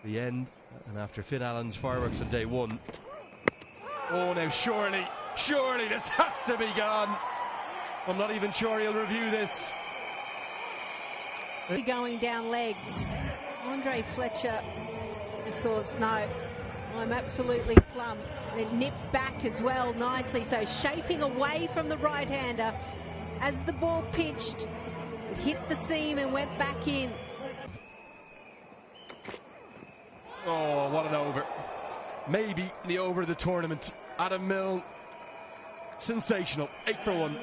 the end, and after Finn Allen's fireworks on day one. Oh, now surely this has to be gone. I'm not even sure he'll review this. Going down leg. Andre Fletcher just thought, no, I'm absolutely plumb. Then nipped back as well nicely, so shaping away from the right-hander. As the ball pitched, it hit the seam and went back in. Oh, what an over. Maybe the over of the tournament. Adam Mill, sensational, 8 for 1.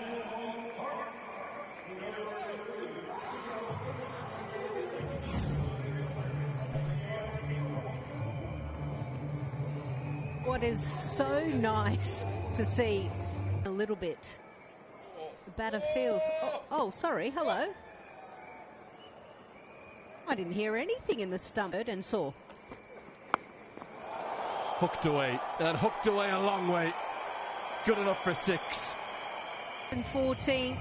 What is so nice to see a little bit. The batter feels, oh, sorry, hello. I didn't hear anything in the stump and saw. Hooked away, and hooked away a long way. Good enough for 6. And 14,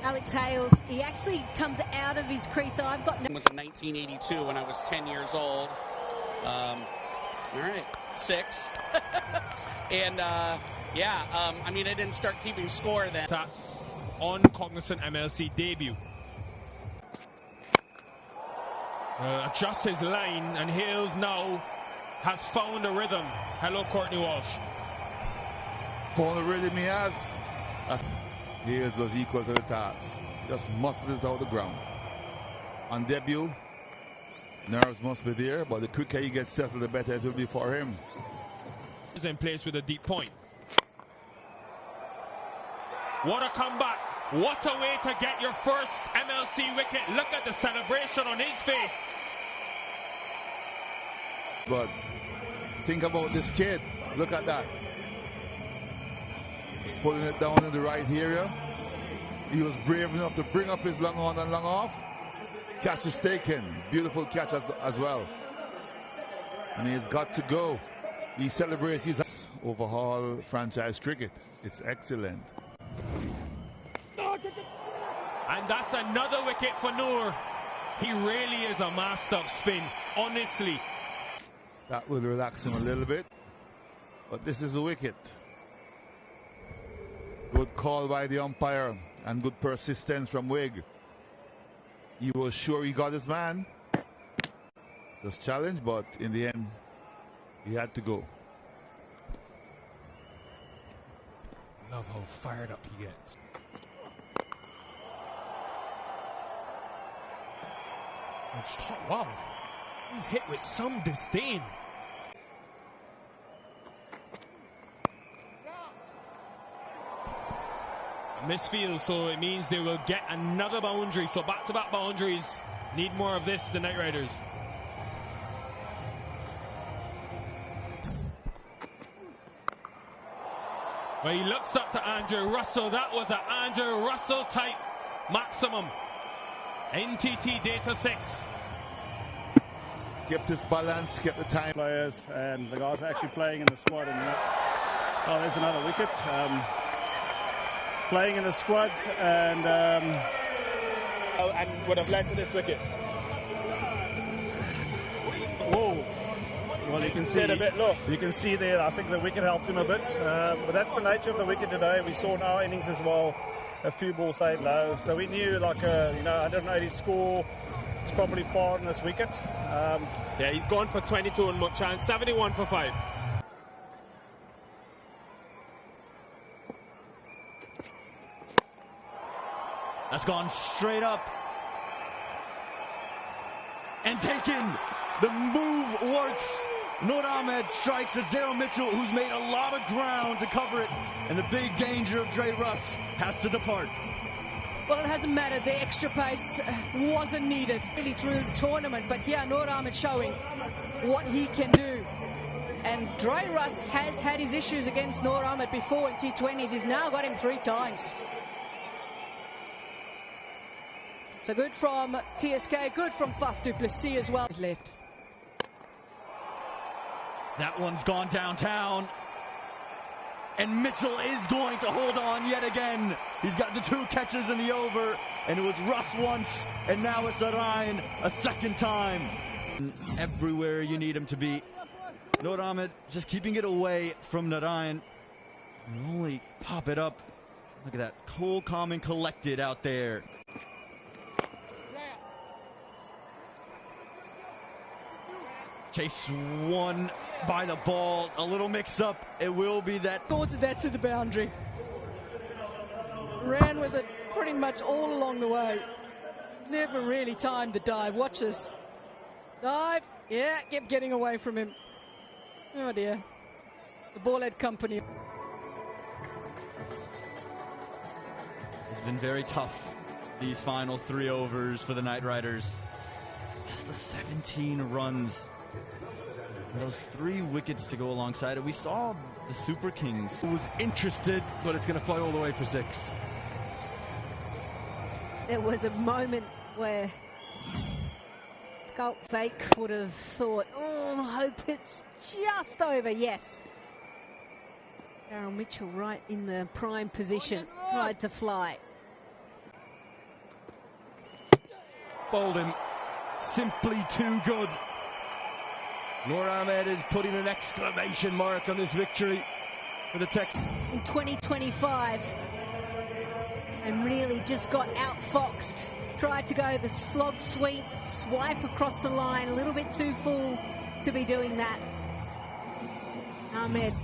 Alex Hales, he actually comes out of his crease, so I've got... It was in 1982 when I was 10 years old. All right, 6. And, I mean, I didn't start keeping score then. Uncognizant MLC debut. Adjusts his line, and Hales now has found a rhythm. Hello, Courtney Walsh. Found the rhythm he has. Hales was equal to the task. Just muscled it out the ground. On debut, nerves must be there, but the quicker he gets settled, the better it will be for him. He's in place with a deep point. What a comeback. What a way to get your first MLC wicket. Look at the celebration on his face. But think about this kid. Look at that. He's pulling it down in the right area. He was brave enough to bring up his long on and long off. Catch is taken. Beautiful catch as well. And he's got to go. He celebrates his overhaul franchise cricket. It's excellent. And that's another wicket for Noor. He really is a master of spin, honestly. That will relax him a little bit. But this is a wicket. Good call by the umpire and good persistence from Wig. He was sure he got his man. Just challenged, but in the end, he had to go. Love how fired up he gets. I just thought, wow, he hit with some disdain. Misfield, so it means they will get another boundary. So back-to-back boundaries. Need more of this, the Knight Riders. Well, he looks up to Andrew Russell. That was an Andrew Russell type maximum. NTT data 6. Kept his balance, kept the time. Players and the guys actually playing in the squad. And oh, there's another wicket. Playing in the squads and would have led to this wicket. Whoa. Well, you can see it a bit. Look, you can see there. I think the wicket helped him a bit, but that's the nature of the wicket today. We saw in our innings as well, a few balls stayed low, so we knew like 180 score. It's probably par on this wicket. Yeah, he's gone for 22 on much chance, 71 for 5. That's gone straight up and taken. The move works. Noor Ahmed strikes Azero Mitchell, who's made a lot of ground to cover it, and the big danger of Dre Russ has to depart. Well, it hasn't mattered. The extra pace wasn't needed really through the tournament, but here Noor Ahmed showing what he can do. And Dre Russ has had his issues against Noor Ahmed before in T20s. He's now got him 3 times. So good from TSK, good from Faf du Plessis as well. He's left. That one's gone downtown. And Mitchell is going to hold on yet again. He's got the 2 catches in the over. And it was Russ once, and now it's Ryan a second time. Everywhere you need him to be. Noor Ahmed just keeping it away from Narayan. And only pop it up. Look at that, cool, calm, and collected out there. Chase won by the ball. A little mix-up. It will be that. Towards that to the boundary. Ran with it pretty much all along the way. Never really timed the dive. Watch this. Dive. Yeah, kept getting away from him. Oh dear. The ball had company. It's been very tough, these final 3 overs for the Knight Riders. Just the 17 runs. Those 3 wickets to go alongside it. We saw the Super Kings. Was interested, but it's going to fly all the way for 6. There was a moment where Skulk Fake would have thought, oh, I hope it's just over. Yes. Daryl Mitchell right in the prime position, tried to fly. Bowled him. Simply too good. Noor Ahmed is putting an exclamation mark on this victory for the Texans. In 2025, and really just got outfoxed. Tried to go the slog sweep, swipe across the line, a little bit too full to be doing that. Ahmed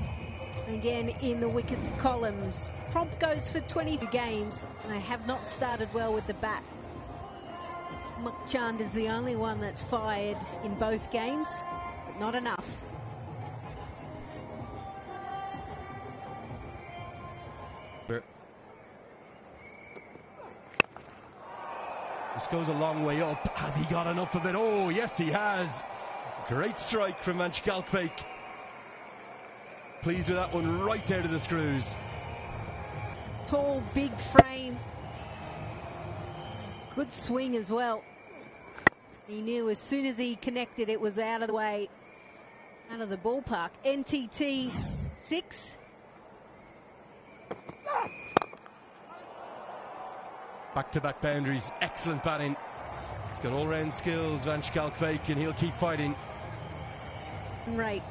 again in the wicket columns. Prompt goes for 22 games, and they have not started well with the bat. Mukchand is the only one that's fired in both games, but not enough. This goes a long way up. Has he got enough of it? Oh, yes, he has. Great strike from Mlc Match. Pleased with that one right out of the screws. Tall, big frame. Good swing as well. He knew as soon as he connected it was out of the way, out of the ballpark. NTT 6. Back-to-back boundaries, excellent batting. He's got all-round skills, Mlc Match, and he'll keep fighting. Rate,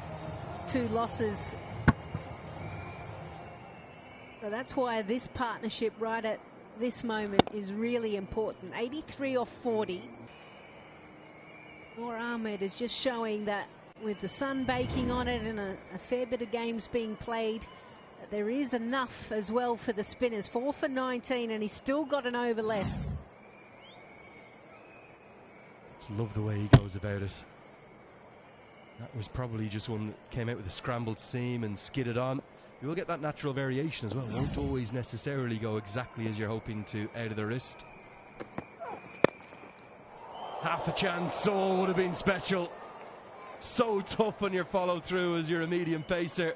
2 losses. So that's why this partnership right at this moment is really important. 83 off 40. Noor Ahmed is just showing that with the sun baking on it and a fair bit of games being played, that there is enough as well for the spinners. 4 for 19, and he's still got an over left. Just love the way he goes about it. That was probably just one that came out with a scrambled seam and skidded on. You will get that natural variation as well. Won't always necessarily go exactly as you're hoping to out of the wrist. Half a chance, oh, would have been special. So tough on your follow through as you're a medium pacer.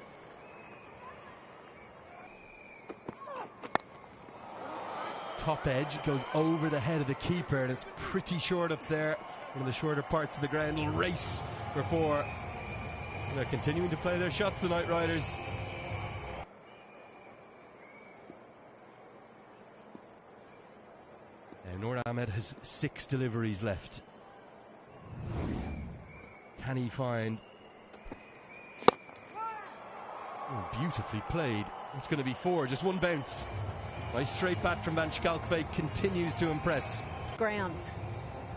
Top edge goes over the head of the keeper, and it's pretty short up there. One of the shorter parts of the ground. Will race for 4. They're continuing to play their shots, the Knight Riders. Now Noor Ahmed has 6 deliveries left. Can he find? Oh, beautifully played. It's going to be 4, just 1 bounce. Nice straight bat from Mlc Match, continues to impress. Ground.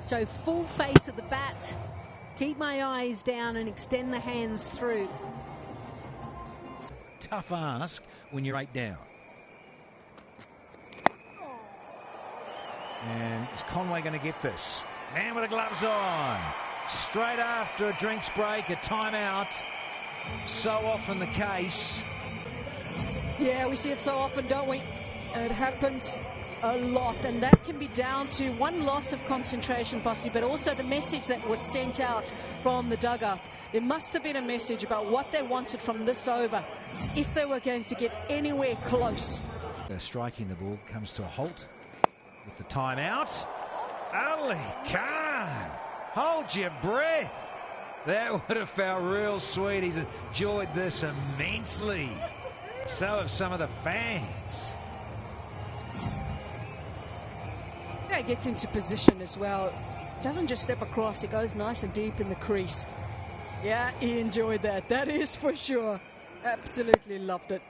Show full face of the bat. Keep my eyes down and extend the hands through. Tough ask when you're 8 down. And is Conway going to get this? Man with the gloves on. Straight after a drinks break, a timeout. So often the case. Yeah, we see it so often, don't we? It happens a lot, and that can be down to one loss of concentration possibly, but also the message that was sent out from the dugout. There must have been a message about what they wanted from this over if they were going to get anywhere close. They're striking the ball, comes to a halt with the timeout. Ali Khan, hold your breath. That would have felt real sweet. He's enjoyed this immensely. So have some of the fans. Gets into position as well. doesn't just step across, it goes nice and deep in the crease. Yeah, he enjoyed that. That is for sure. Absolutely loved it.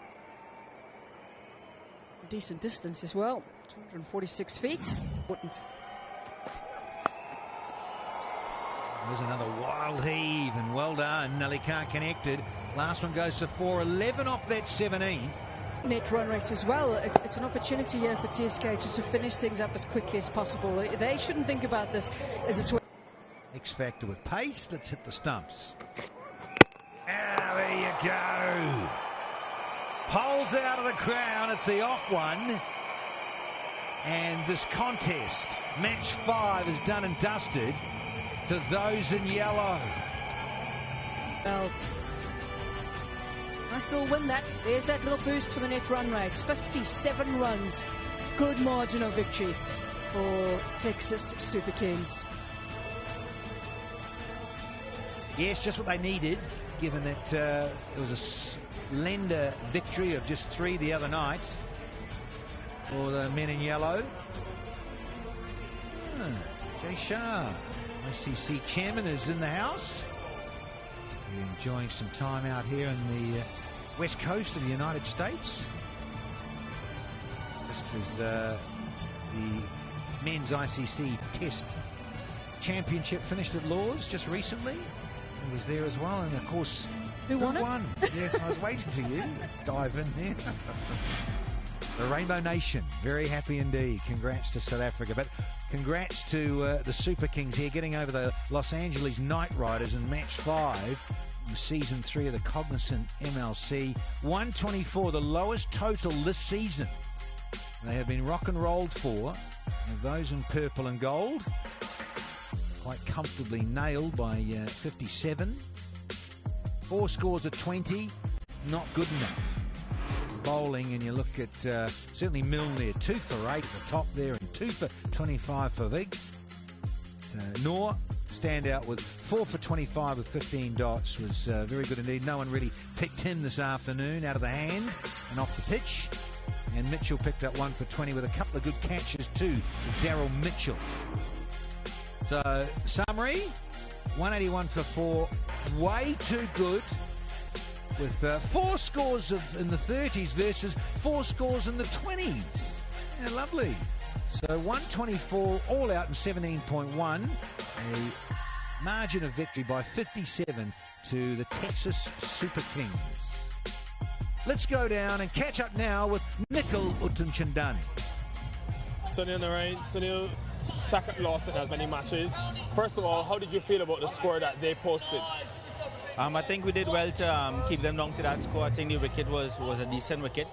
A decent distance as well. 246 feet. Important. There's another wild heave, and well done. Lakr connected. Last one goes for 4.11 off that 17. Net run rate as well. It's an opportunity here for TSK just to finish things up as quickly as possible. They shouldn't think about this as a X Factor with pace. Let's hit the stumps. Ah, there you go. Poles out of the crown. It's the off one. And this contest, match 5, is done and dusted to those in yellow. Well, I still win that. There's that little boost for the net run rates. 57 runs. Good margin of victory for Texas Super Kings. Yes, just what they needed, given that it was a slender victory of just 3 the other night for the men in yellow. Jay Shah, ICC chairman, is in the house. We're enjoying some time out here in the west coast of the United States. Just as the men's ICC Test Championship finished at Lord's just recently. He was there as well, and of course, who won it? Yes, I was waiting for you to dive in there. The Rainbow Nation, very happy indeed. Congrats to South Africa, but congrats to the Super Kings here, getting over the Los Angeles Knight Riders in match 5 in season 3 of the Cognizant MLC. 124, the lowest total this season. They have been rock and rolled for, and those in purple and gold quite comfortably nailed by 57. 4 scores of 20, not good enough. Bowling, and you look at certainly Milne there, 2 for 8 at the top there, and 2 for 25 for Vig. Noor stand out with 4 for 25 with 15 dots, was very good indeed. No one really picked him this afternoon out of the hand and off the pitch. And Mitchell picked up 1 for 20 with a couple of good catches too, with Daryl Mitchell. So, summary, 181 for 4, way too good, with 4 scores in the 30s versus 4 scores in the 20s. Yeah, lovely. So 124 all out in 17.1, a margin of victory by 57 to the Texas Super Kings. Let's go down and catch up now with Nicol Utumchandani. Sunil Narain, Sunil, second loss in as many matches. First of all, how did you feel about the score that they posted? I think we did well to keep them down to that score. I think the wicket was a decent wicket.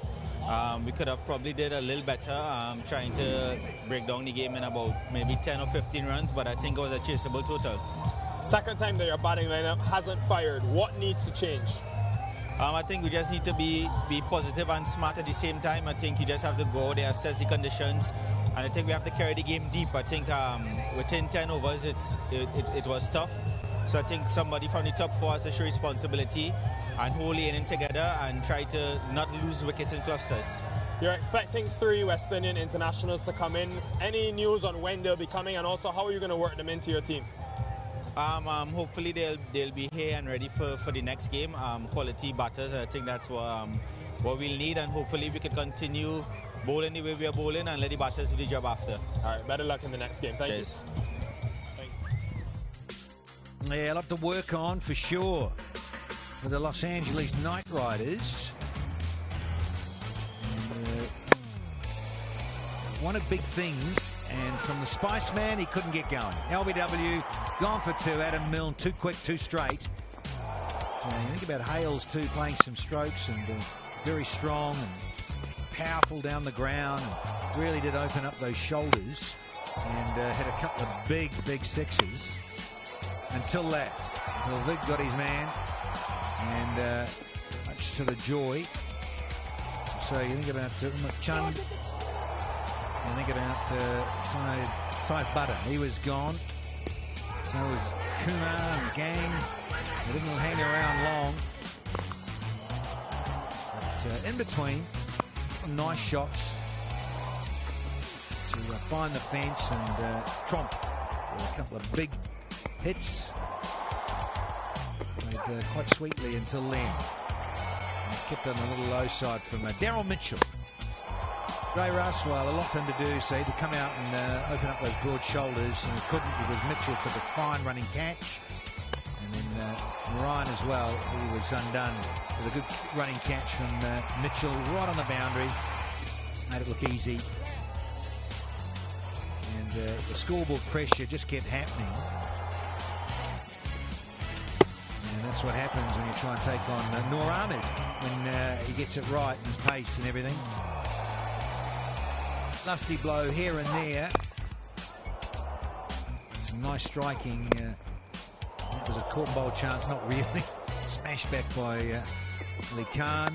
We could have probably did a little better trying to break down the game in about maybe 10 or 15 runs, but I think it was a chaseable total. Second time that your batting lineup hasn't fired. What needs to change? I think we just need to be positive and smart at the same time. I think you just have to go there, assess the conditions, and I think we have to carry the game deep. I think within 10 overs, it was tough. So I think somebody from the top 4 has to show responsibility and hold the inning together and try to not lose wickets in clusters. You're expecting 3 West Indian internationals to come in. Any news on when they'll be coming, and also how are you going to work them into your team? Hopefully they'll be here and ready for the next game. Quality batters, I think that's what we'll need, and hopefully we can continue bowling the way we are bowling and let the batters do the job after. All right, better luck in the next game. Thank Cheers. you. Yeah, a lot to work on for sure for the Los Angeles Knight Riders. One of big things, and from the Spice Man, he couldn't get going. LBW gone for 2. Adam Milne, too quick, too straight. So you think about Hales too, playing some strokes and very strong and powerful down the ground, and really did open up those shoulders and had a couple of big sixes. Until Vic got his man, and much to the joy. So you think about Chund, you think about Saif Butter, he was gone. So was Kumar and gang. They didn't hang around long. But in between, some nice shots to find the fence and tromp A couple of big hits. Played quite sweetly until then. And kept on a little low side from Daryl Mitchell. Ray Russ, well, a lot for him to do, so he had to come out and open up those broad shoulders, and he couldn't because Mitchell took a fine running catch. And then Ryan as well, he was undone with a good running catch from Mitchell right on the boundary. Made it look easy. And the scoreboard pressure just kept happening. And that's what happens when you try and take on Noor Ahmed, when he gets it right, his pace and everything. Lusty blow here and there. Some nice striking. That was a court and bowl chance, not really. Smashed back by Ali Khan.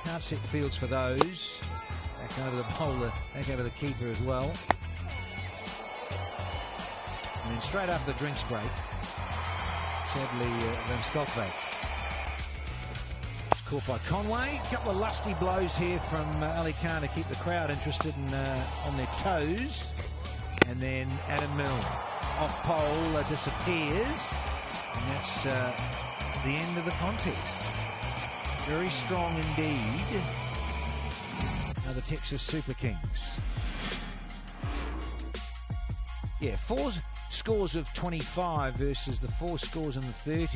Can't set fields for those. Back over the bowler, back over the keeper as well. And then straight after the drinks break, Chadley Van Skalkbeek. Caught by Conway. A couple of lusty blows here from Ali Khan to keep the crowd interested and on their toes. And then Adam Milne off pole disappears. And that's the end of the contest. Very strong indeed. Now the Texas Super Kings. Yeah, 4 scores of 25 versus the 4 scores in the 30.